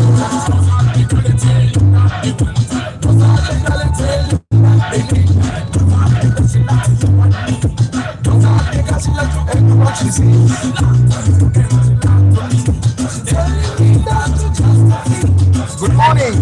Good morning.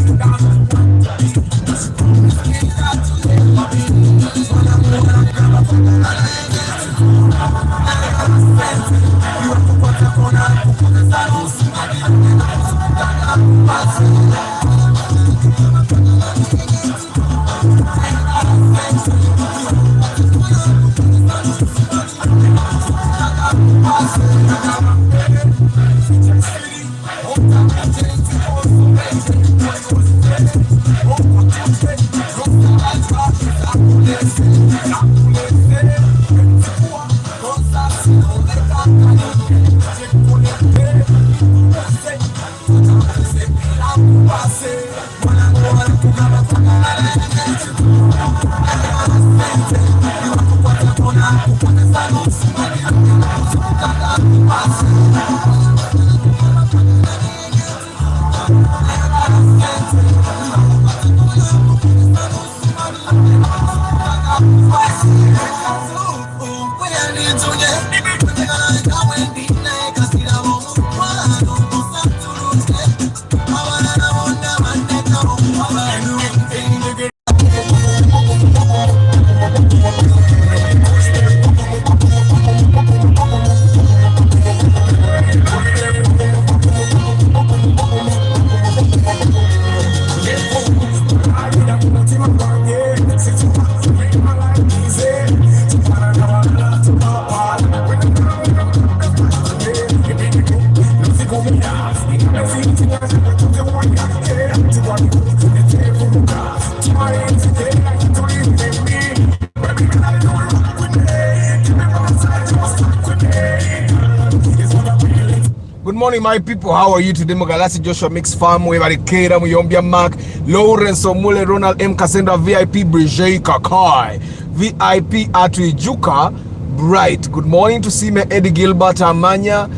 Good morning, my people. How are you today? Mogalasi Joshua Mix Farm, Webarikera, Muyombia Mark, Lawrence Omule, Ronald M. Kasenda, VIP, Brigitte Kakai, VIP Atuijuka, Bright. Good morning to Sime Eddie Gilbert Amanya,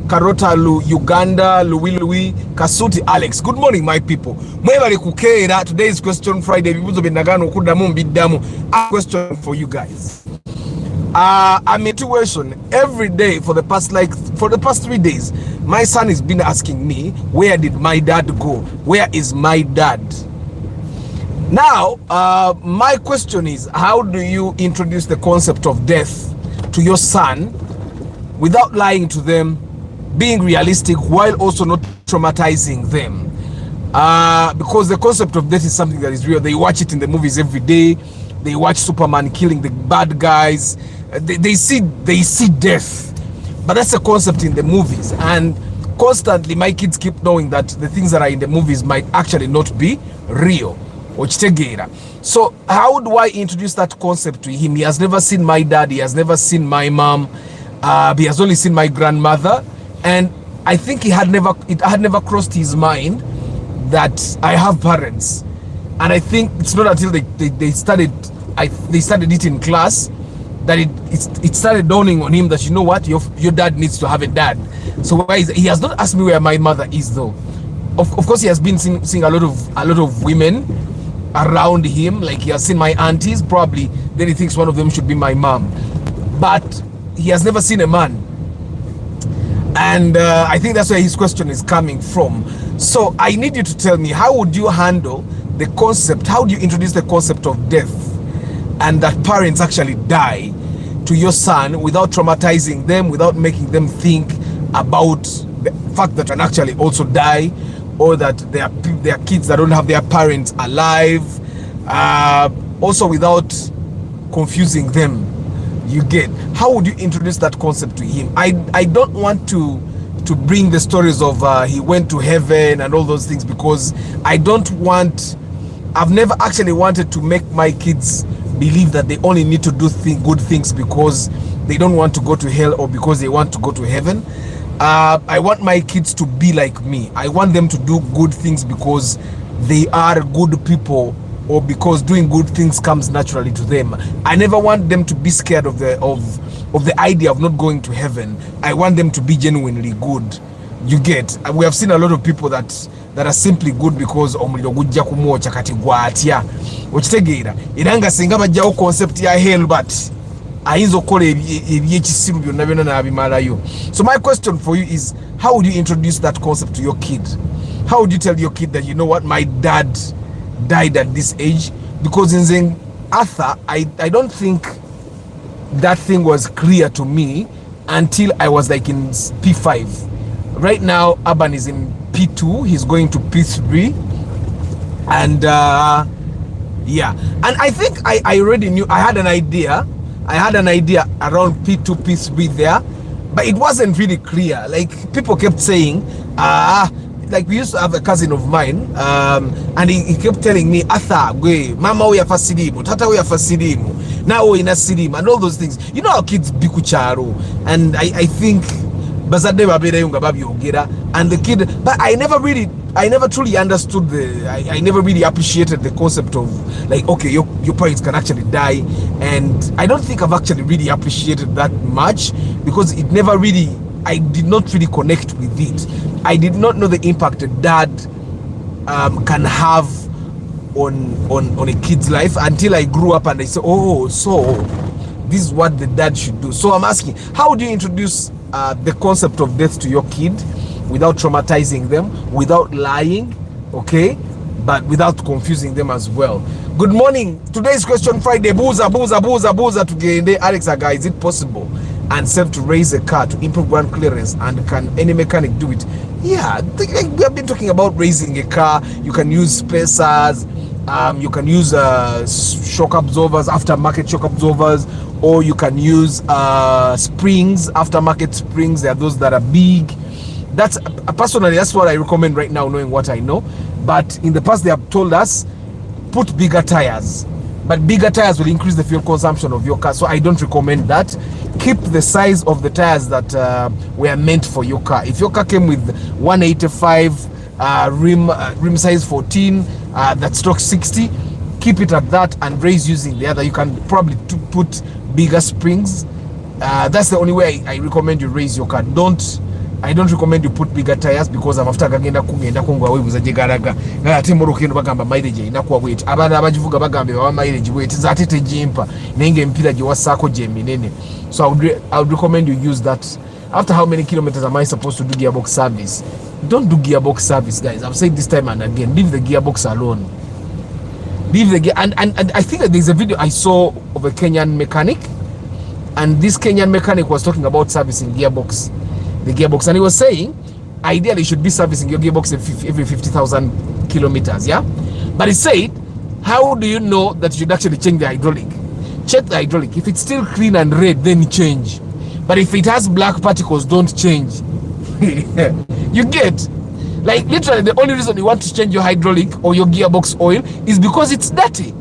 Karota Lu Uganda, Louis Kasuti Alex. Good morning, my people. Mwebarikukera. Today is question Friday. A question for you guys. I'm in situation every day for the past 3 days. My son has been asking me, where did my dad go? Where is my dad? Now, my question is, how do you introduce the concept of death to your son without lying to them, being realistic while also not traumatizing them? Because the concept of death is something that is real. They watch it in the movies every day. They watch Superman killing the bad guys. They see death, but that's a concept in the movies, and constantly my kids keep knowing that the things that are in the movies might actually not be real. So how do I introduce that concept to him? He has never seen my dad, he has never seen my mom, he has only seen my grandmother, and I think it had never crossed his mind that I have parents. And I think it's not until they started it in class that it started dawning on him that, you know what, your dad needs to have a dad. So he has not asked me where my mother is though. Of course, he has been seeing a lot of women around him. Like, he has seen my aunties, probably then he thinks one of them should be my mom, but he has never seen a man. And I think that's where his question is coming from. So I need you to tell me, how would you handle the concept, how do you introduce the concept of death and that parents actually die to your son without traumatizing them, without making them think about the fact that can actually also die, or that there are kids that don't have their parents alive, also without confusing them? You get, how would you introduce that concept to him? I don't want to bring the stories of he went to heaven and all those things, because I've never actually wanted to make my kids believe that they only need to do good things because they don't want to go to hell or because they want to go to heaven. I want my kids to be like me. I want them to do good things because they are good people, or because doing good things comes naturally to them. I never want them to be scared of the idea of not going to heaven. I want them to be genuinely good. You get, we have seen a lot of people that are simply good because omuliro gujja kumwocha kati gwatya okitegeera era nga singa bajjawo concept ya hell but ayinza okukola ebyekisiru byonna byonna n'abimalayo. So my question for you is, how would you introduce that concept to your kid? How would you tell your kid that, you know what, my dad died at this age? Because in Arthur, I don't think that thing was clear to me until I was like in P5. Right now, Aban is in P2. He's going to P3. And yeah. And I think I already knew. I had an idea around P2, P3 there. But it wasn't really clear. Like, people kept saying, like, we used to have a cousin of mine, and he kept telling me, Arthur, mama we fasilimu, tata we fasilimu, now we in a silimu, and all those things. You know how kids bikucharo. And I think and the kid, but I never truly understood I never really appreciated the concept of, like, okay, your parents can actually die. And I don't think I've actually really appreciated that much, because it never really, I did not really connect with it. I did not know the impact a dad can have on a kid's life until I grew up and I said, oh, so this is what the dad should do. So I'm asking, how do you introduce the concept of death to your kid without traumatizing them, without lying, okay, but without confusing them as well? Good morning. Today's question Friday. Booza today. Alex Aga, is it possible and safe to raise a car to improve ground clearance, and can any mechanic do it? Yeah, we have been talking about raising a car. You can use spacers, you can use shock absorbers, aftermarket shock absorbers, or you can use springs, aftermarket springs. There are those that are big. That's personally, that's what I recommend right now, knowing what I know. But in the past, they have told us put bigger tires, but bigger tires will increase the fuel consumption of your car, so I don't recommend that. Keep the size of the tires that were meant for your car. If your car came with 185 rim size 14, that stock 60, keep it at that and raise using the other. You can probably put bigger springs. That's the only way I recommend you raise your car. I don't recommend you put bigger tires, because I'm after kagenda kungwa webuza jegaraga ate morokendo bagamba mileage inakuwa weight abana abajivuga bagambe wa mileage weight zatete jimpa nenge mpira jiwasako je minene. So I would recommend you use that. After how many kilometers am I supposed to do gearbox service? Don't do gearbox service, guys. I've said this time and again, leave the gearbox alone. Leave the gear. And I think that there's a video I saw of a Kenyan mechanic, and this Kenyan mechanic was talking about servicing the gearbox, and he was saying ideally you should be servicing your gearbox every 50,000 kilometers, yeah. But he said, how do you know that you should actually change the hydraulic? Check the hydraulic. If it's still clean and red, then change. But if it has black particles, don't change. You get, like, literally the only reason you want to change your hydraulic or your gearbox oil is because it's dirty.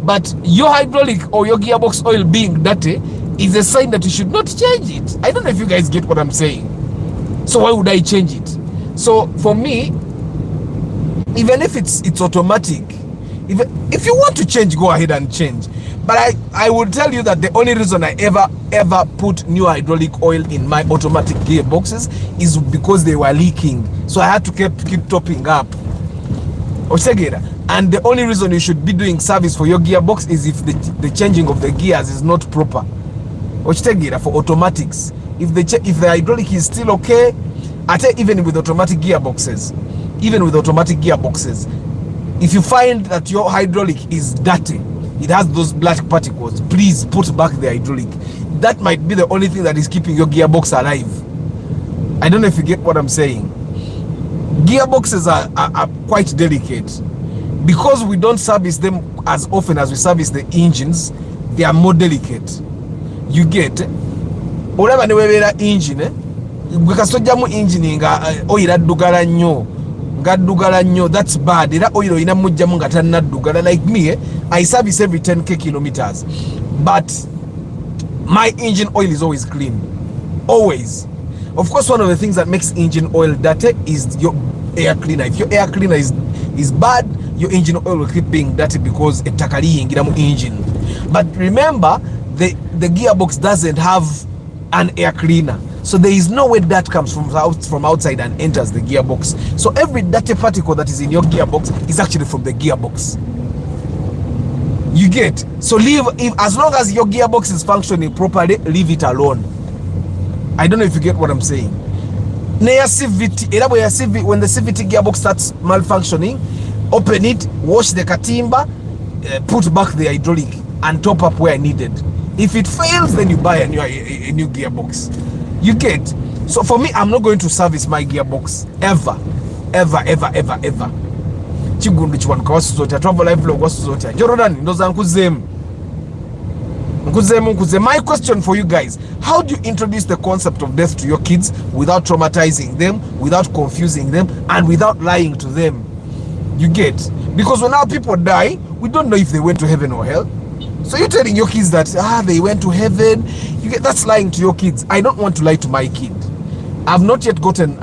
But your hydraulic or your gearbox oil being dirty is a sign that you should not change it. I don't know if you guys get what I'm saying. So why would I change it? So for me, even if it's automatic, if you want to change, go ahead and change. But I would tell you that the only reason I ever put new hydraulic oil in my automatic gearboxes is because they were leaking. So I had to keep topping up. And the only reason you should be doing service for your gearbox is if the changing of the gears is not proper. For automatics, if the hydraulic is still okay, even with automatic gearboxes, if you find that your hydraulic is dirty, it has those black particles, please put back the hydraulic. That might be the only thing that is keeping your gearbox alive. I don't know if you get what I'm saying. Gearboxes are quite delicate. Because we don't service them as often as we service the engines, they are more delicate. You get, olaba ne webera engine, bwekasojjamu engine nga oil addugala nnyo, that's bad. Era oil oyina mujjamu nga tannaddugala. Like me, I service every 10k kilometers, but my engine oil is always clean, always. Of course, one of the things that makes engine oil dirty is your air cleaner. If your air cleaner is bad, your engine oil will keep being dirty because ettaka liyingira mu engine. But remember, the gearbox doesn't have an air cleaner. So there is no way that comes from outside and enters the gearbox. So every dirty particle that is in your gearbox is actually from the gearbox. You get? So as long as your gearbox is functioning properly, leave it alone. I don't know if you get what I'm saying. When the CVT gearbox starts malfunctioning, open it, wash the katimba, put back the hydraulic and top up where needed. If it fails, then you buy a new gearbox. You get? So for me, I'm not going to service my gearbox ever. Chigundu chiwanu kawasu zote travel live vlog wasu zote Jordan ndoza nkuzemu. My question for you guys, how do you introduce the concept of death to your kids without traumatizing them, without confusing them, and without lying to them? You get? Because when our people die, we don't know if they went to heaven or hell. So you're telling your kids that they went to heaven. You get? That's lying to your kids. I don't want to lie to my kid. I've not yet gotten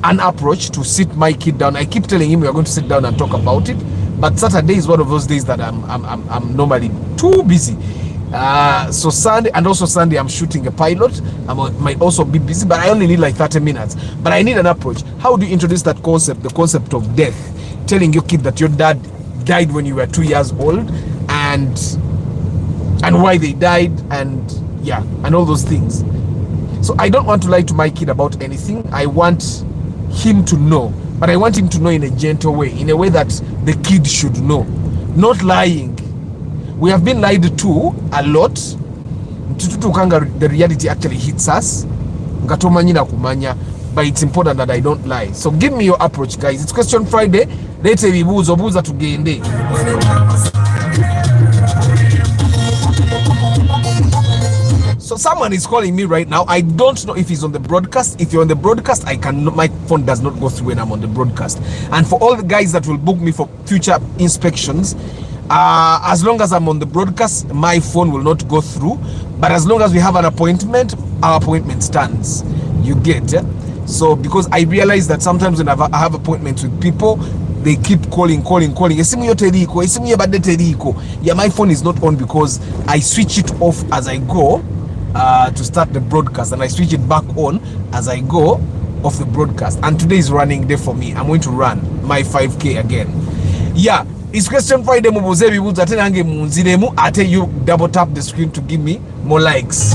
an approach to sit my kid down. I keep telling him we are going to sit down and talk about it, but Saturday is one of those days that I'm normally too busy. So Sunday I'm shooting a pilot. I might also be busy, but I only need like 30 minutes. But I need an approach. How do you introduce that concept, the concept of death? Telling your kid that your dad died when you were 2 years old, and why they died, and all those things. So I don't want to lie to my kid about anything. I want him to know, but I want him to know in a gentle way, in a way that the kid should know. Not lying. We have been lied to a lot. The reality actually hits us. But it's important that I don't lie. So give me your approach, guys. It's Question Friday. Let's say buza tugende. So someone is calling me right now. I don't know if he's on the broadcast. If you're on the broadcast, my phone does not go through when I'm on the broadcast. And for all the guys that will book me for future inspections, as long as I'm on the broadcast, my phone will not go through. But as long as we have an appointment, our appointment stands. You get it? So because I realize that sometimes when I have appointments with people, they keep calling. Yeah, my phone is not on because I switch it off as I go to start the broadcast, and I switch it back on as I go off the broadcast. And today is running day for me. I'm going to run my 5K again. Yeah, it's Question Friday. I tell you, double tap the screen to give me more likes.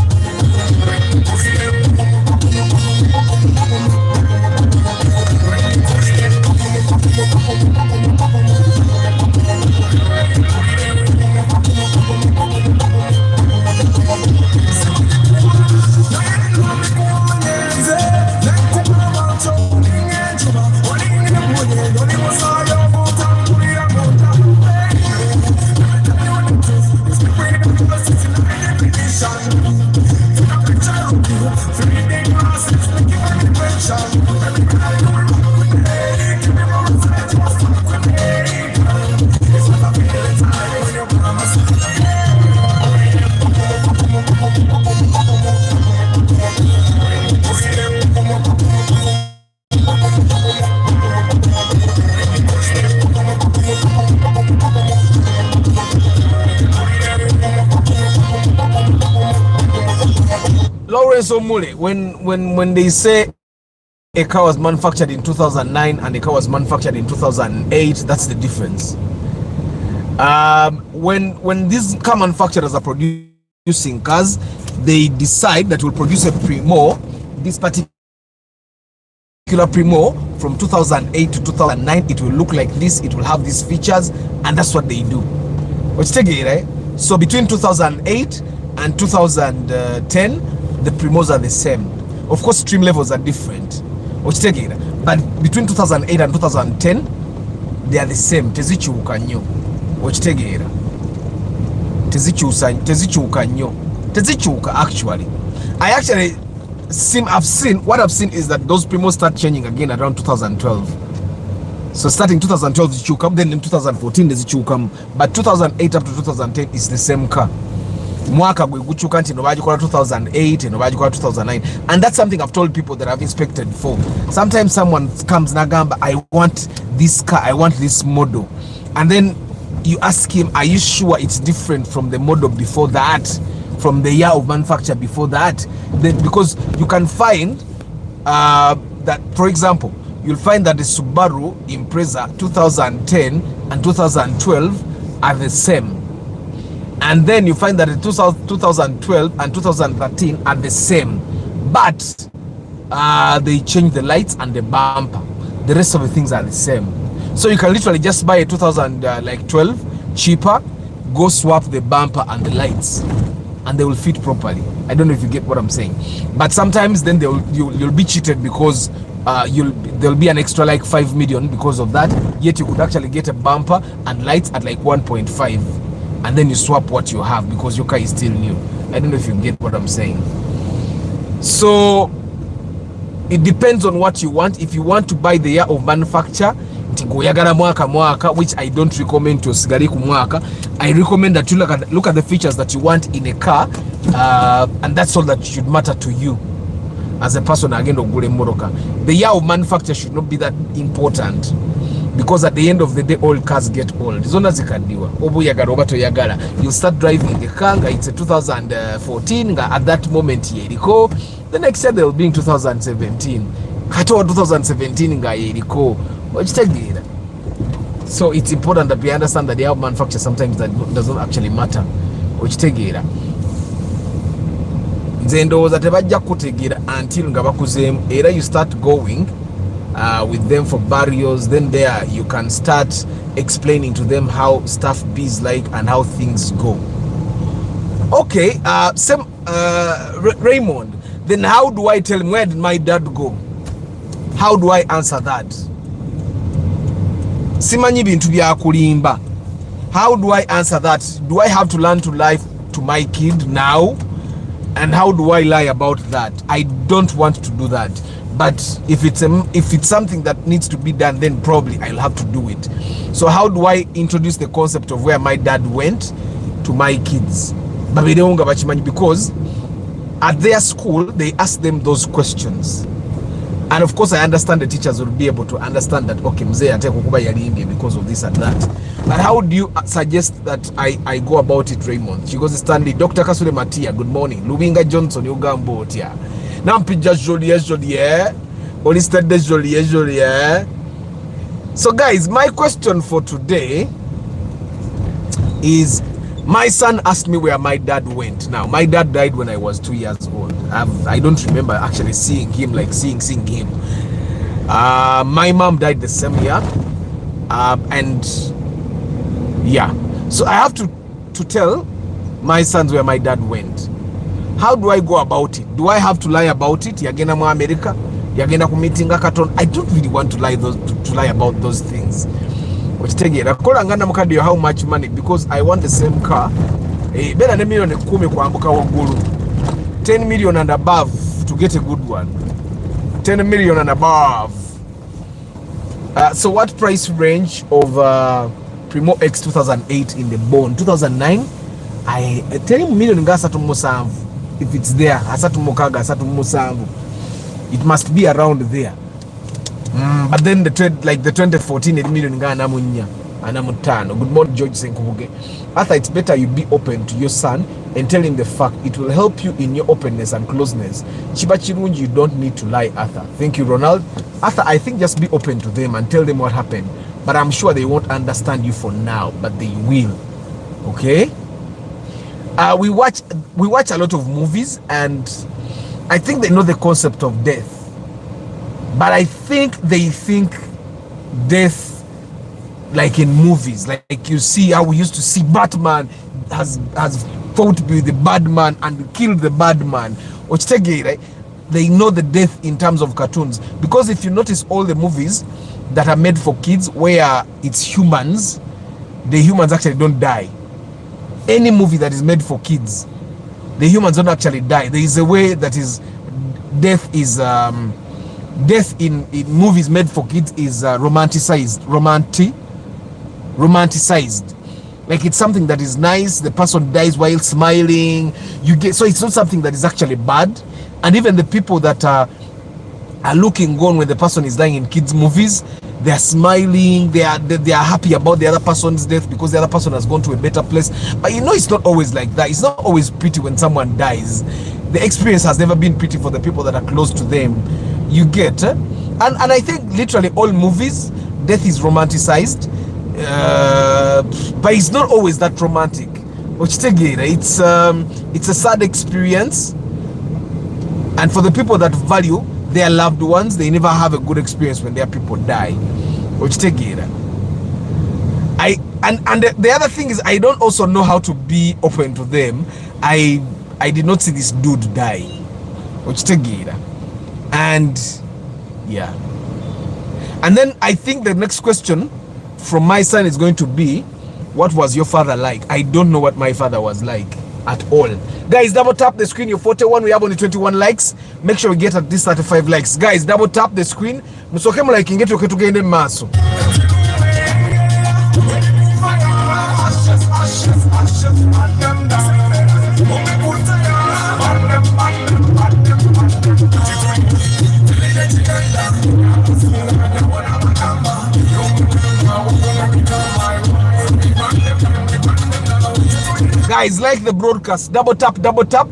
So Mule, when they say a car was manufactured in 2009 and a car was manufactured in 2008, that's the difference. When these car manufacturers are producing cars, they decide that will produce a Primo, this particular Primo from 2008 to 2009, it will look like this, it will have these features, and that's what they do. Which take it, right? So between 2008 and 2010, the Primos are the same. Of course, trim levels are different. But between 2008 and 2010, they are the same. Tezichuka nyo. Tezichuka actually. What I've seen is that those Primos start changing again around 2012. So starting 2012 Zichukam, then in 2014 Zichukam, but 2008 up to 2010 is the same car. Mwaka guchuka nti no bagikola 2008 no bagikola 2009, and that's something I've told people that I've inspected for. Sometimes someone comes nagamba, I want this car, I want this model, and then you ask him, are you sure it's different from the model before that? from the year of manufacture before that. Because you can find that, for example, you'll find that the Subaru Impreza 2010 and 2012 are the same. And then you find that the 2012 and 2013 are the same. But they change the lights and the bumper. The rest of the things are the same. So you can literally just buy a 2012 cheaper, go swap the bumper and the lights, and they will fit properly. I don't know if you get what I'm saying. But sometimes then you'll be cheated because there'll be an extra like 5 million because of that. Yet you could actually get a bumper and lights at like 1.5, and then you swap what you have because your car is still new. I don't know if you get what I'm saying. So it depends on what you want. If you want to buy the year of manufacture, which I don't recommend to sigari ku mwaka. I recommend that you look at the features that you want in a car, and that's all that should matter to you as a person. Again, the year of manufacture should not be that important, because at the end of the day, all cars get old. You start driving the car, it's a 2014, at that moment the next year they'll be in 2017. 2017 so it's important that we understand that the year of manufacture sometimes that doesn't actually matter. Until you start going with them for burials. Then there you can start explaining to them how stuff is like and how things go. Okay, Raymond, then how do I tell him, where did my dad go? How do I answer that? Simanyi bintu bya kulimba. How do I answer that? Do I have to learn to lie to my kid now? And how do I lie about that? I don't want to do that. But if it's something that needs to be done, then probably I'll have to do it. So how do I introduce the concept of where my dad went to my kids? Because at their school, they ask them those questions. And of course, I understand the teachers will be able to understand that, okay, mzee ate kukuba yali India because of this and that. But how do you suggest that I go about it, Raymond? She goes, Stanley, Dr. Kasule Matia, good morning. Lubinga Johnson, Ugambo, tia. Nampija Joliet, Olistade Joliet. So guys, my question for today is, my son asked me where my dad went. Now, my dad died when I was 2 years old. I don't remember actually seeing him, like seeing him. My mom died the same year. And yeah. So I have to tell my sons where my dad went. How do I go about it? Do I have to lie about it? Yagena mu America? Yagena ku meeting akaton? I don't really want to lie about those things. How much money? Because I want the same car. Better than million 10 million and above to get a good one. 10 million and above. So what price range of Primo X 2008 in the bone? 2009? I 10 million gasatu musanvu. If it's there, asatu mokaga asatu musanvu. It must be around there. But then the 2014 million ngana munya anamutano. Good morning, George Senkubuge. Arthur, it's better you be open to your son and tell him the fact. It will help you in your openness and closeness. Chiba Chirunji, you don't need to lie, Arthur. Thank you, Ronald. Arthur, I think just be open to them and tell them what happened. But I'm sure they won't understand you for now, but they will. Okay? We watch a lot of movies, and I think they know the concept of death. But I think they think death like in movies, like you see how we used to see Batman has fought with the bad man and killed the bad man. Right? They know the death in terms of cartoons, because if you notice all the movies that are made for kids where it's humans, the humans actually don't die. Any movie that is made for kids, the humans don't actually die. There is a way that is death in movies made for kids is romanticized. Like it's something that is nice. The person dies while smiling. So it's not something that is actually bad. And even the people that are are looking on when the person is dying in kids movies. They are smiling, they are happy about the other person's death because the other person has gone to a better place. But you know, it's not always like that. It's not always pretty when someone dies. The experience has never been pretty for the people that are close to them. You get, and I think literally all movies, death is romanticized, but it's not always that romantic. It's a sad experience, and for the people that value their loved ones, they never have a good experience when their people die. The other thing is, I don't also know how to be open to them. I did not see this dude die. And yeah. And then I think the next question from my son is going to be, what was your father like? I don't know what my father was like at all. Guys, double tap the screen. You're 41. We have only 21 likes. Make sure we get at least 35 likes. Guys, double tap the screen. Musoke like get to get in maso. Guys, like the broadcast. Double tap, double tap.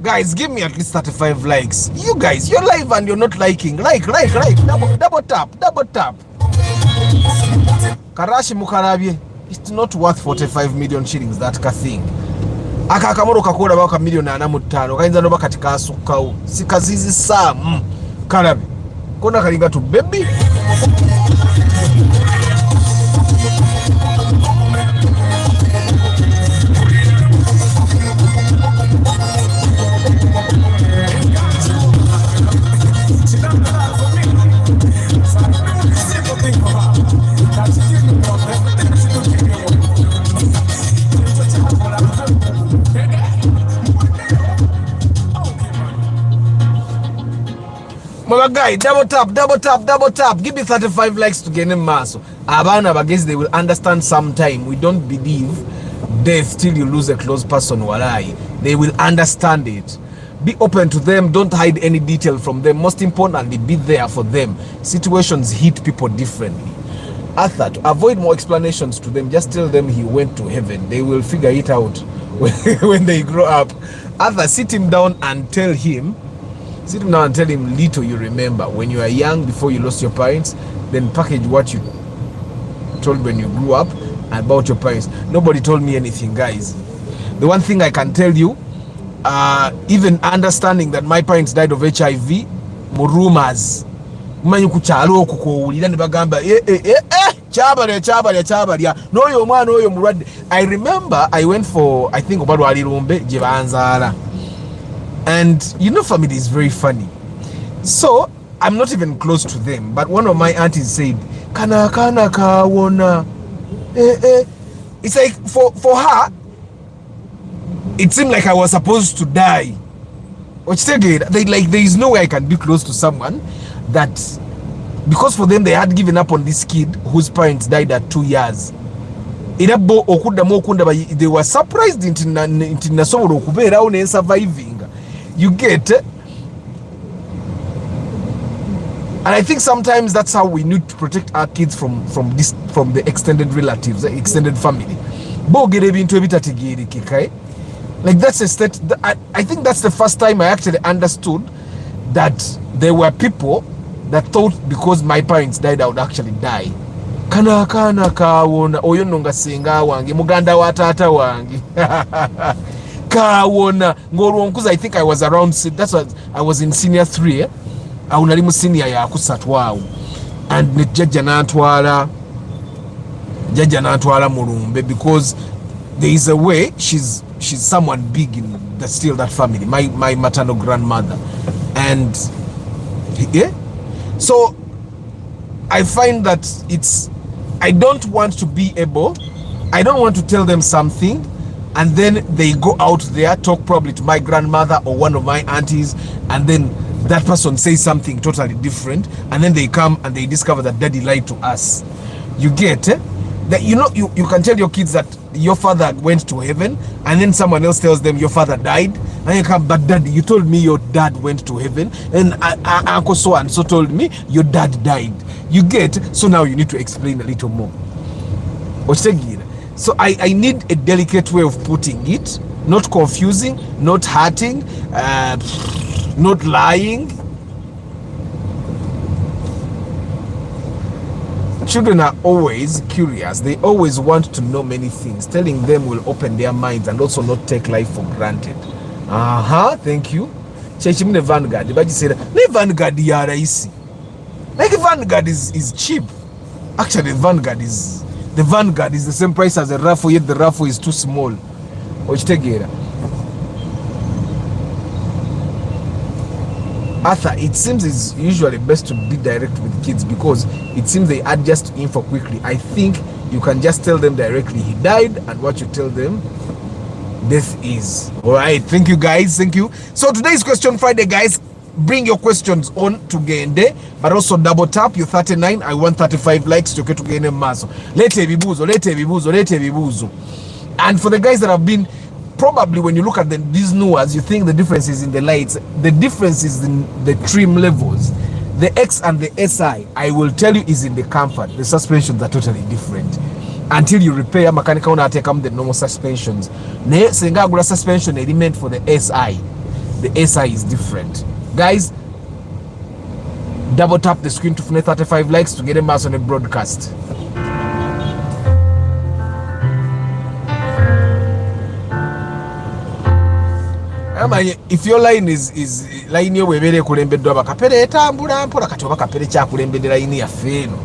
Guys, give me at least 35 likes. You guys, you're live and you're not liking. Like. Double tap. Karashi Mukarabie, it's not worth 45 million shillings, that ka thing. Aka kamoro kakola baka million na mutano. Kainza no bakatika asukau. Sikazizi sam. Karabi. Kona kalinga tu baby. My guy, double tap. Give me 35 likes to get in maso. Abana, I guess they will understand sometime. We don't believe death till you lose a close person. Walai. They will understand it. Be open to them. Don't hide any detail from them. Most importantly, be there for them. Situations hit people differently. Arthur, to avoid more explanations to them, just tell them he went to heaven. They will figure it out when they grow up. Arthur, sit him down and tell him, little you remember when you were young before you lost your parents, then package what you told when you grew up about your parents. Nobody told me anything, guys. The one thing I can tell you, even understanding that my parents died of HIV, rumors. I remember I went for, I think, and you know, family is very funny. So I'm not even close to them, but one of my aunties said, kana kawona. It's like for her, it seemed like I was supposed to die. There is no way I can be close to someone that, because for them they had given up on this kid whose parents died at 2 years. They were surprised into surviving. You get, and I think sometimes that's how we need to protect our kids from the extended relatives, the extended family. Like that's a state. I think that's the first time I actually understood that there were people that thought because my parents died I would actually die. Kana kawona oyo nonga singa wange muganda wa tata wange. Kawona ngolwo, I think I was around, that's what I was in senior 3, au nali mu senior ya kusatwawo, and nejjajja nantwala Jaja natwala mulumbe because there is a way she's someone big in still that family, my maternal grandmother. And yeah, so I find that I don't want to tell them something and then they go out there, talk probably to my grandmother or one of my aunties, and then that person says something totally different, and then they come and they discover that daddy lied to us. You get that, you can tell your kids that your father went to heaven, and then someone else tells them your father died, and you come, but daddy, you told me your dad went to heaven, and uncle so and so told me your dad died. You get, so now you need to explain a little more. So I need a delicate way of putting it, not confusing, not hurting, not lying. Children are always curious. They always want to know many things. Telling them will open their minds and also not take life for granted. Thank you. Chechimine Vanguard. But you said, Vanguard yaraisi. Like Vanguard is cheap. Actually, the Vanguard is the same price as the raffle, yet the raffle is too small. Arthur, it seems it's usually best to be direct with kids because it seems they adjust info quickly. I think you can just tell them directly he died, and what you tell them, death is. All right, thank you guys, thank you. So today's Question Friday, guys. Bring your questions on to Gende, but also double tap your 39. I want 35 likes to get to Gende Maso. Lete bibuzo. And for the guys that have been, probably when you look at these Nuas, you think the difference is in the lights. The difference is in the trim levels. The X and the SI, I will tell you, is in the comfort. The suspensions are totally different. Until you repair mechanical take the normal suspensions. Senga suspension element for the SI. The SI is different. Guys, double tap the screen to 35 likes to get a mass on the broadcast. If your line is line yo webere kulembeddwa bakapere etambula mpola kati bakapere kya kulembedde line ya feno.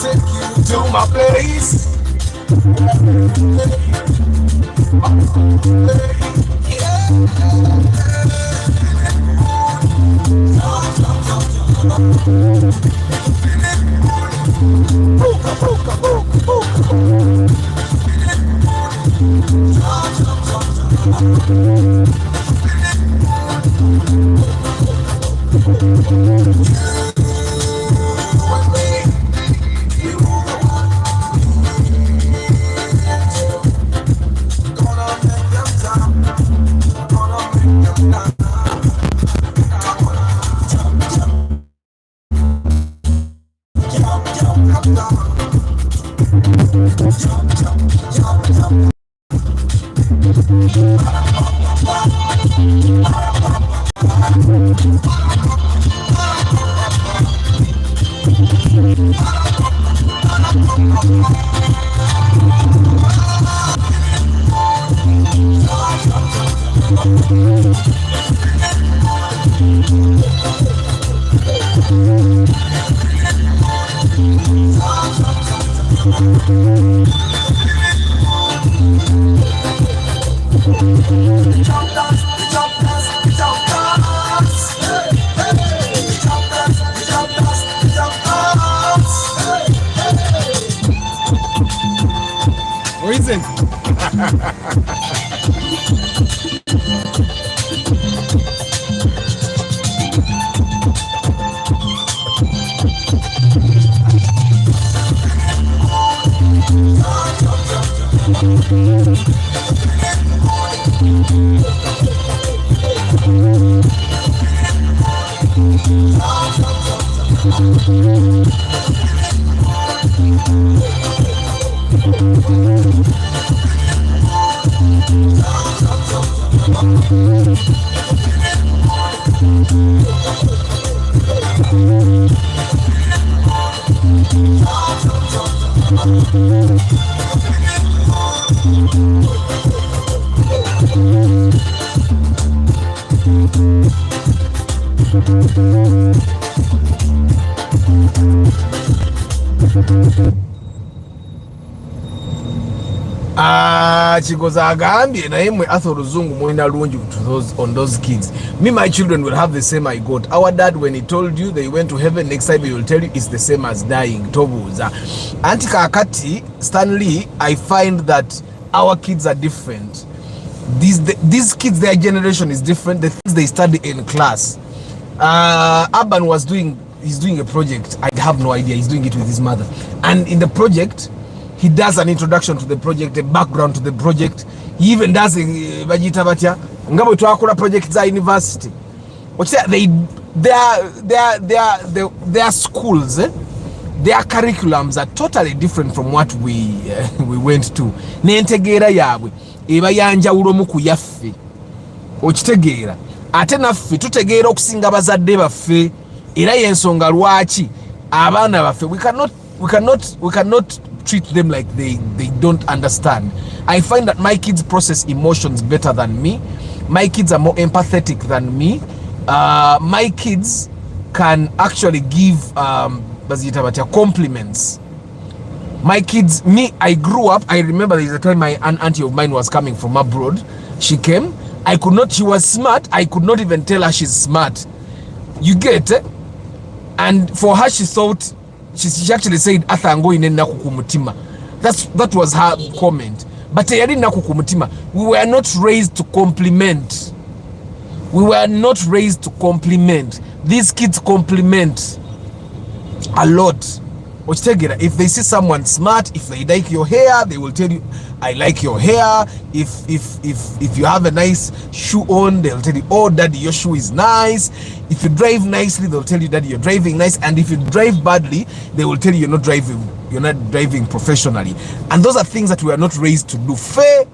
Take you to my place. Reason. Chikoza agambye naye mwe Arthur Ruzungu mwina lungi on those kids. Me, my children will have the same I got. Our dad, when he told you they went to heaven, next time he will tell you it's the same as dying. Tobuza anti kakati Stanley, I find that our kids are different. These kids, their generation is different. The things they study in class. Urban he's doing a project. I have no idea. He's doing it with his mother, and in the project he does an introduction to the project, a background to the project. He even does bajita batya ngabo twakula project za university. Their schools, their curriculums are totally different from what we went to. N'entegeera yaabwe eba yanjawulo mu kuyaffe. Okitegeera ate naffe tutegeera okusinga bazadde baffe, era yensonga lwaki abaana baffe we cannot treat them like they don't understand. I find that my kids process emotions better than me. My kids are more empathetic than me. My kids can actually give compliments. My kids, I grew up, I remember there's a time my auntie of mine was coming from abroad. She came, she was smart, I could not even tell her she's smart. You get it? And for her, she thought, she actually said, that was her comment. But we were not raised to compliment. We were not raised to compliment. These kids compliment a lot. If they see someone smart, if they like your hair, they will tell you, I like your hair. If you have a nice shoe on, they'll tell you, oh, daddy, your shoe is nice. If you drive nicely, they'll tell you, daddy, you're driving nice. And if you drive badly, they will tell you you're not driving professionally. And those are things that we are not raised to do. Fair,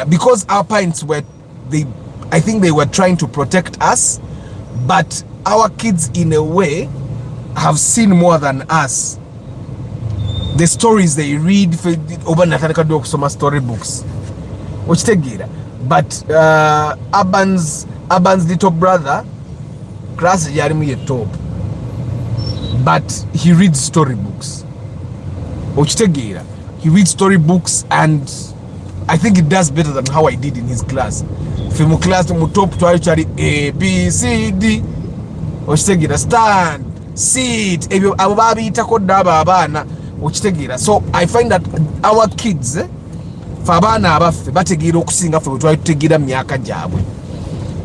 because our parents I think they were trying to protect us, but our kids, in a way, have seen more than us. The stories they read over Nathanika do kusoma storybooks. But Aban's little brother, class yalimu ye top. But he reads storybooks. He reads storybooks, and I think it does better than how I did in his class. Film class mu top twali A B C D. Stand, sit, ebyo abo babiyitako daba abaana. So I find that our kids fa abaana abaffe bategeera okusinga ffe bwe twali tutegeera myaka gyabwe.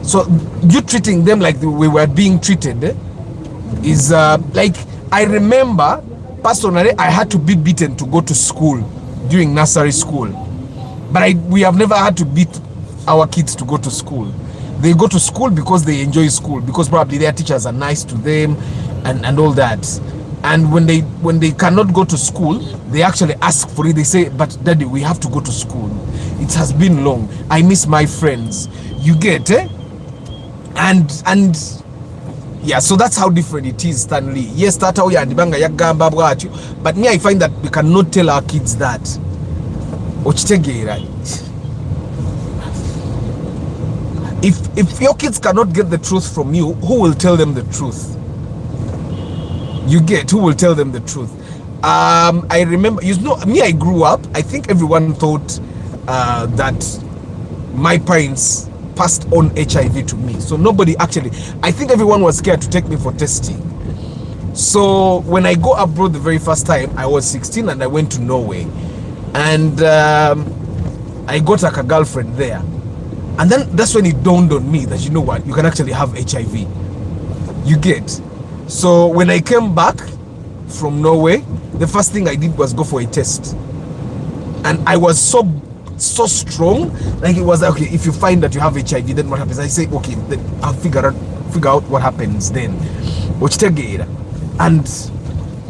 So you treating them like we were being treated is like, I remember personally I had to be beaten to go to school during nursery school, but we have never had to beat our kids to go to school. They go to school because they enjoy school, because probably their teachers are nice to them and all that. And when they cannot go to school, they actually ask for it. They say, but daddy, we have to go to school. It has been long. I miss my friends. You get it? And yeah, so that's how different it is, Stanley. Yes, tata oya ndibanga yagamba bwatyo, but me, I find that we cannot tell our kids that. Okitegeera. If your kids cannot get the truth from you, who will tell them the truth? You get, who will tell them the truth? I remember, me, I grew up, I think everyone thought that my parents passed on HIV to me. So nobody actually, I think everyone was scared to take me for testing. So when I go abroad the very first time, I was 16 and I went to Norway. And I got like a girlfriend there. And then that's when it dawned on me that, you know what, you can actually have HIV. You get. So when I came back from Norway, the first thing I did was go for a test. And I was so strong. Like, it was like, okay, if you find that you have HIV, then what happens? I say, okay, then I'll figure out what happens then.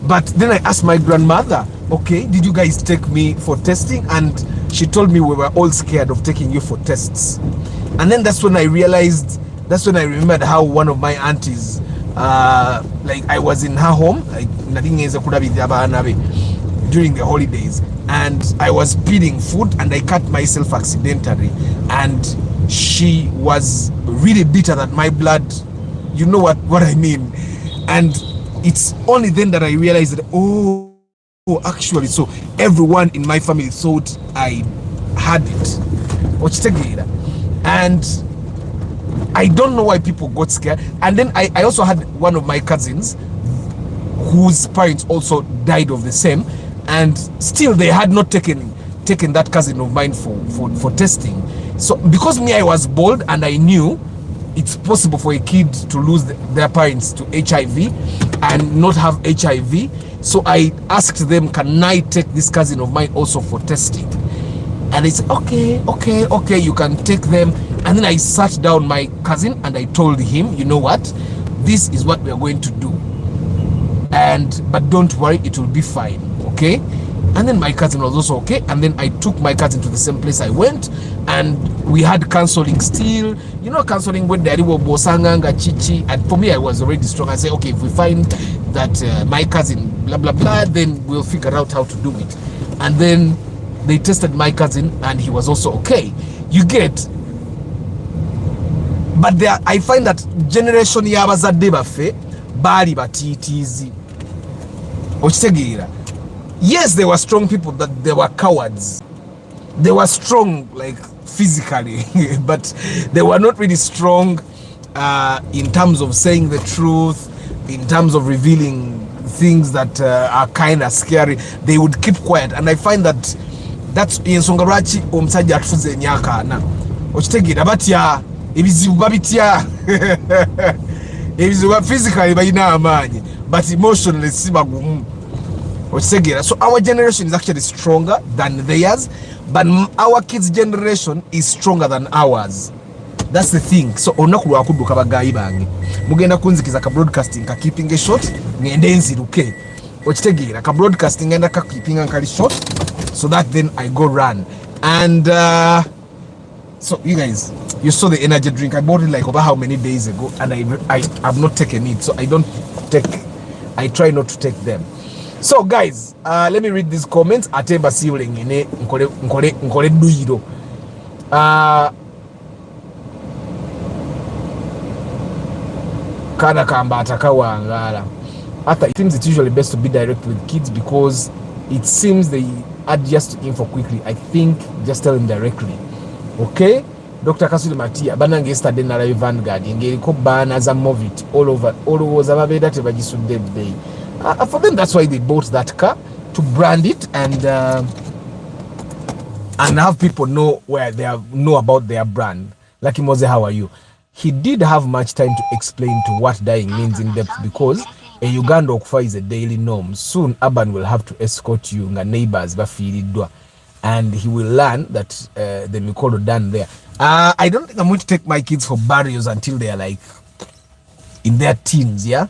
But then I asked my grandmother, okay, did you guys take me for testing? And she told me we were all scared of taking you for tests. And then that's when I remembered how one of my aunties, like I was in her home, like during the holidays, and I was peeling food and I cut myself accidentally, and she was really bitter that my blood, you know what I mean. And it's only then that I realized that, oh, actually, so everyone in my family thought I had it. And I don't know why people got scared. And then I also had one of my cousins whose parents also died of the same, and still they had not taken that cousin of mine for testing. So because me, I was bold and I knew it's possible for a kid to lose their parents to HIV and not have HIV. So I asked them, can I take this cousin of mine also for testing? And they said, okay, you can take them. And then I sat down my cousin and I told him, you know what, this is what we are going to do. But don't worry, it will be fine, okay? And then my cousin was also okay. And then I took my cousin to the same place I went, and we had counseling still. You know, counseling with Daddy Bosanganga Chichi. And for me, I was already strong. I said, okay, if we find that my cousin, blah, blah, blah, then we'll figure out how to do it. And then they tested my cousin, and he was also okay. You get. But there, I find that generation y'abazadde baffe bali batitizi. Okitegeera. Yes, there were strong people, but they were cowards. They were strong, like physically, but they were not really strong in terms of saying the truth, in terms of revealing things that are kind of scary. They would keep quiet, and I find that that's ensonga lwaki omusajja atufuze emyaka ana. Okitegeera batya ebizibu babitya. Ebizibu physically balina amaanyi, but emotionally si bagumu. So our generation is actually stronger than theirs, but our kids' generation is stronger than ours. That's the thing. So onaku lwakuduka bagayi bange mugenda kunzikiza ka broadcasting ka keeping a short ngende nziruke. Okitegeera ka broadcasting ngenda ka keeping a short, so that then I go run. And so you guys, you saw the energy drink. I bought it like over how many days ago, and I have not taken it. So I try not to take them. So guys, let me read these comments. Atemba siulengene nkole duiro. Kana kamba atakawangala. It seems it's usually best to be direct with kids because it seems they adjust to info quickly. I think just tell them directly. Okay? Dr. Kasuli Matia, banange yesterday na live Vanguard, ngeliko banners and move it all over zababeda tebajisudde bay. For them, that's why they bought that car, to brand it and have people know about their brand. Lucky Mose, how are you? He did have much time to explain to what dying means in depth because a Uganda okufa is a daily norm. Soon, Urban will have to escort you, nga neighbors bafiridwa, and he will learn that the Mikolo done there. I don't think I'm going to take my kids for burials until they are like in their teens, yeah?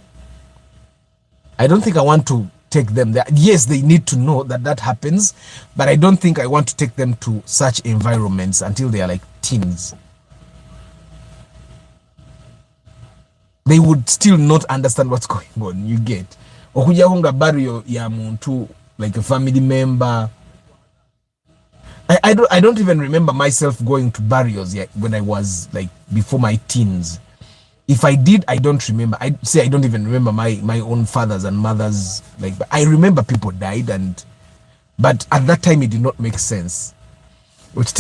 I don't think I want to take them there. Yes, they need to know that happens, but I don't think I want to take them to such environments until they are like teens. They would still not understand what's going on, you get. Okuja honga burial ya muntu, like a family member. I don't even remember myself going to burials yet when I was like before my teens. If I did, I don't remember. I don't even remember my own fathers and mothers. Like, but I remember people died, but at that time it did not make sense. Good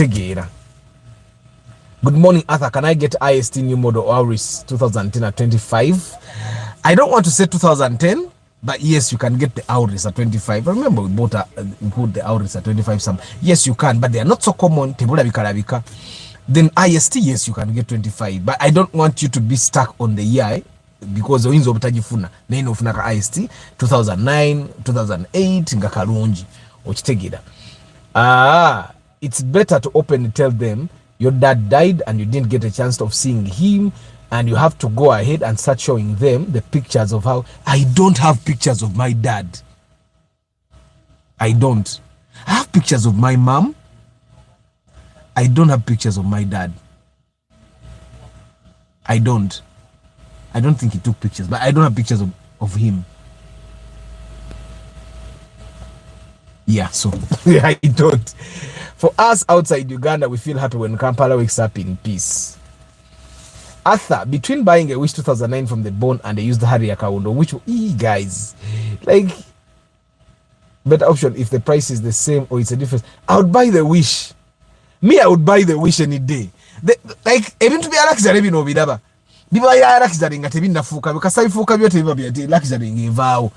morning, Arthur. Can I get IST new model Auris 2010 at 25? I don't want to say 2010, but yes, you can get the Auris at 25. I remember we bought the Auris at 25. Some yes, you can, but they are not so common. Then IST, yes, you can get 25, but I don't want you to be stuck on the year because oyinza obutajifuna naino ofunaka IST 2009 2008 nga kalungi okitegeera. It's better to openly tell them your dad died and you didn't get a chance of seeing him and you have to go ahead and start showing them the pictures of how. I don't have pictures of my dad. I don't. I have pictures of my mom. I don't have pictures of my dad. I don't think he took pictures, but I don't have pictures of him. Yeah, so I don't. For us outside Uganda, we feel happy when Kampala wakes up in peace. Arthur, between buying a Wish 2009 from the Bone and a used Harrier Kaundo, which, guys, like, better option if the price is the same or it's a difference. I would buy the Wish. Me, I would buy the Wish any day. Like, even to be a luxury, no bidaba. Biba ya luxury nga tebinda fuka because I fuka byote biba bya luxury ngivao.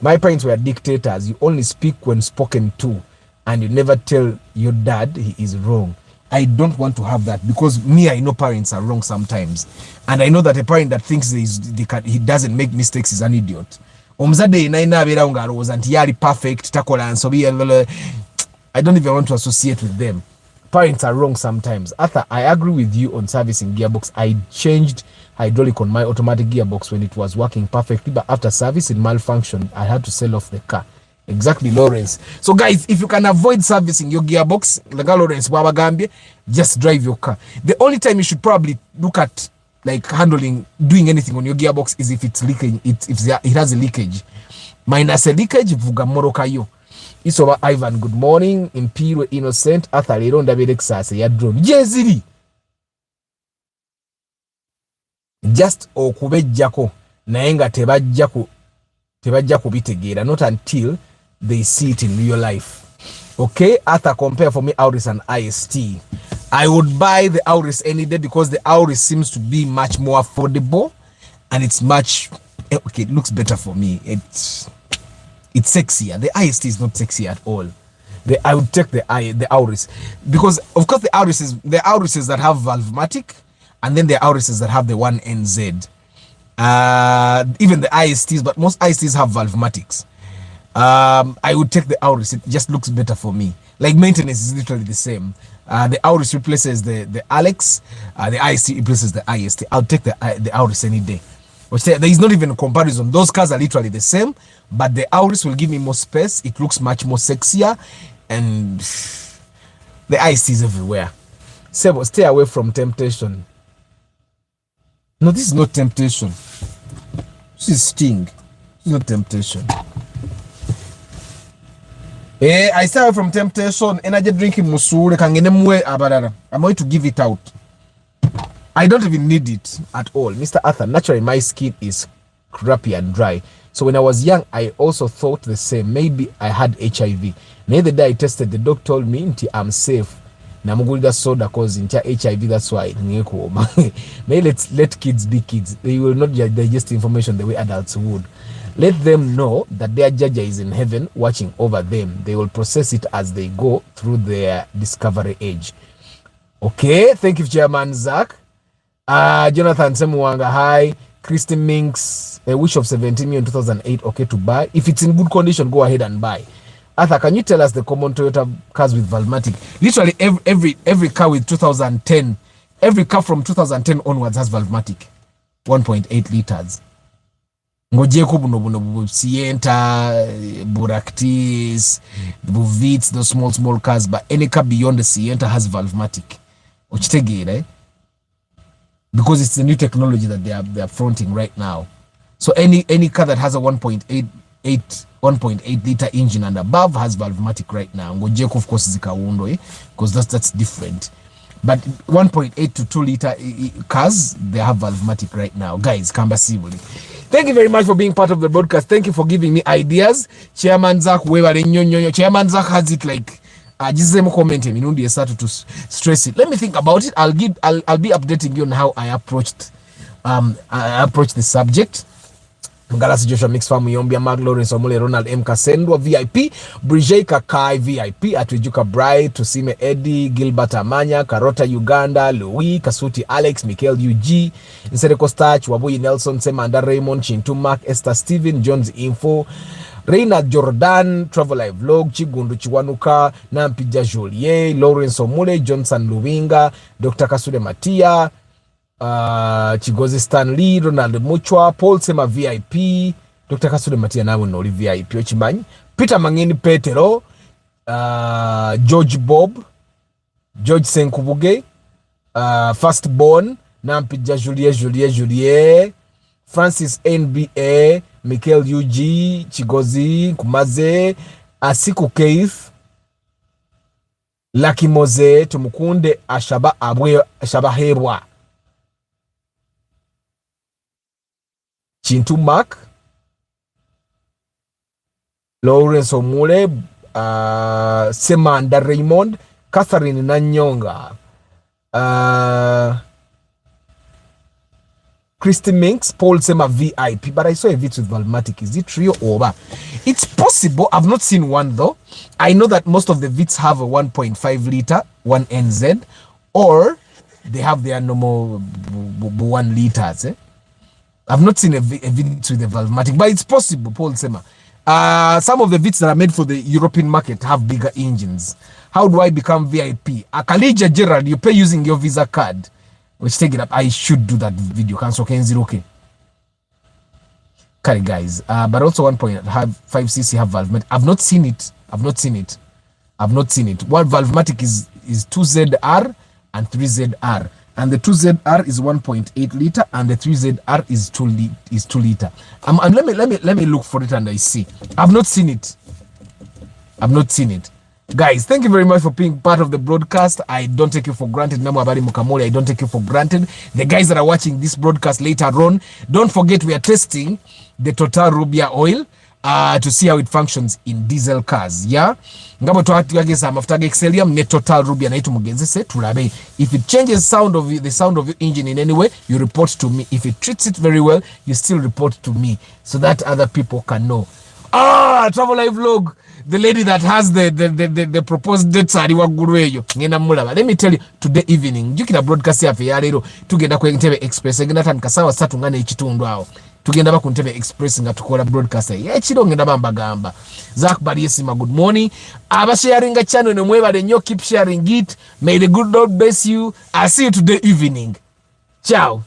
My parents were dictators. You only speak when spoken to, and you never tell your dad he is wrong. I don't want to have that because me, I know parents are wrong sometimes, and I know that a parent that thinks he doesn't make mistakes is an idiot. Omzade inaina abera ungaroza nti yali perfect takola nsobi. I don't even want to associate with them. Parents are wrong sometimes. Arthur, I agree with you on servicing gearbox. I changed hydraulic on my automatic gearbox when it was working perfectly, but after service it malfunctioned. I had to sell off the car. Exactly, Lawrence. So guys, if you can avoid servicing your gearbox, like Lawrence Wabagambia, just drive your car. The only time you should probably look at like doing anything on your gearbox is if it's leaking, if it has a leakage. Minus a leakage, vuga morokayo. It's over Ivan, good morning. Imperial Innocent, Arthur, Leron David ya drone. Jezili. Just okubejjako nayenga tebajja kubitegera, not until they see it in real life. Okay, Arthur, compare for me Auris and IST. I would buy the Auris any day because the Auris seems to be much more affordable and it's much okay, it looks better for me. It's sexier. The IST is not sexy at all. I would take the Auris because of course the Aurises that have Valvematic, and then the Aurises that have the 1NZ. Even the ISTs, but most ISTs have Valvematics. I would take the Auris. It just looks better for me. Like maintenance is literally the same. The Auris replaces the Alex. The IST replaces the IST. I'll take the Auris any day. There is not even a comparison. Those cars are literally the same, but the Auris will give me more space. It looks much more sexier, and the IST is everywhere. Sebo, stay away from temptation. No, this is not temptation. This is Sting. This is not temptation. I stay away from temptation. Energy drinking musure kangenemwe abarara. I'm going to give it out. I don't even need it at all. Mr. Arthur, naturally my skin is crappy and dry. So when I was young, I also thought the same. Maybe I had HIV. Neither day I tested, the doc told me I'm safe. Namugulida soda cause into HIV, that's why. May let kids be kids. They will not digest information the way adults would. Let them know that their judge is in heaven watching over them. They will process it as they go through their discovery age. Okay, thank you, Chairman Zach. Jonathan Semuanga, hi. Christy Minks, a wish of 17 million 2008, okay to buy. If it's in good condition, go ahead and buy. Arthur, can you tell us the common Toyota cars with Valvematic? Literally every car with 2010, every car from 2010 onwards has Valvematic, 1.8 liters. Ngojeko buno Sienta, Buractis, Buvits, those small cars, but any car beyond the Sienta has Valvematic. Ochitege, because it's the new technology that they are fronting right now. So any car that has a 1.8 liter engine and above has Valvematic right now. Ngojeko of course zikawundo, because that's different. But 1.8 to 2 liter cars, they have Valvematic right now. Guys, Kambasibuli. Thank you very much for being part of the broadcast. Thank you for giving me ideas. Chairman Zach, Chairman Zach has it like just comment and start to stress it. Let me think about it. I'll be updating you on how I approached the subject. Galasi Joshua Mix Farm Yombia Mark Lawrence Omole Ronald M Kasendwa VIP Bridget Kakai VIP Atwijuka Bright Tusime Eddie Gilbert Amanya Karota Uganda Louis Kasuti Alex Michael UG Nsereko Starch Wabuyi Nelson Semanda Raymond Chintu Mark Esther Steven Jones Info Reina Jordan Travel Live Vlog Chigundu Chiwanuka Nampija Joliet Lawrence Omule Johnson Luwinga Dr. Kasude Matia Chigozi Stanley, Ronald Muchwa, Paul Sema VIP, Dr. Kasude Matia nawe noli VIP ochimanyi, Peter Mangeni Petero, George Bob, George Senkubuge, Firstborn, Nampija Julie, Francis NBA, Michael UG, Chigozi Kumaze, Asiku Keith, Lucky Moze, Tumukunde Ashaba Hebwa, Chintu Mark, Lawrence Omule, Semanda Raymond, Catherine Nanyonga, Christy Minks, Paul Sema VIP, but I saw a video with Valmatic. Is it real or what? It's possible. I've not seen one though. I know that most of the Vits have a 1.5 liter, 1 NZ, or they have their normal 1 liters. I've not seen a Vit with the Valmatic, but it's possible, Paul Sema. Some of the Vits that are made for the European market have bigger engines. How do I become VIP? Akalija Gerald, you pay using your Visa card. Let's take it up. I should do that video. Cancel Kenzi, okay. Okay, guys. But also 1.5cc have Valvematic. I've not seen it. What Valvematic is 2ZR and 3ZR. And the 2ZR is 1.8 liter and the 3ZR is 2 liter. Let me look for it and I see. I've not seen it. Guys, thank you very much for being part of the broadcast. I don't take you for granted. Namu Abari Mukamori, I don't take you for granted. The guys that are watching this broadcast later on, don't forget we are testing the Total Rubia oil to see how it functions in diesel cars. Yeah? Ngabo tuageza mafuta Exelium ne Total Rubia na itu mugenzese tulabe. If it changes the sound of your engine in any way, you report to me. If it treats it very well, you still report to me so that other people can know. Travel live vlog. The lady that has the proposed dates aliwa gurueyo ngena mulaba. Let me tell you, today evening jukira broadcast yafe ya lero tugenda ku Ntebe Express ngenda tan kasawa 3 ngana ekitundu awo tugenda ba ku Ntebe Express nga tukola broadcast ya ekiro ngenda bambagamba Zach Bariesima, good morning. Aba sharing a channel ne mwebale nnyo, keep sharing it. May the good Lord bless you. I'll see you today evening. Ciao.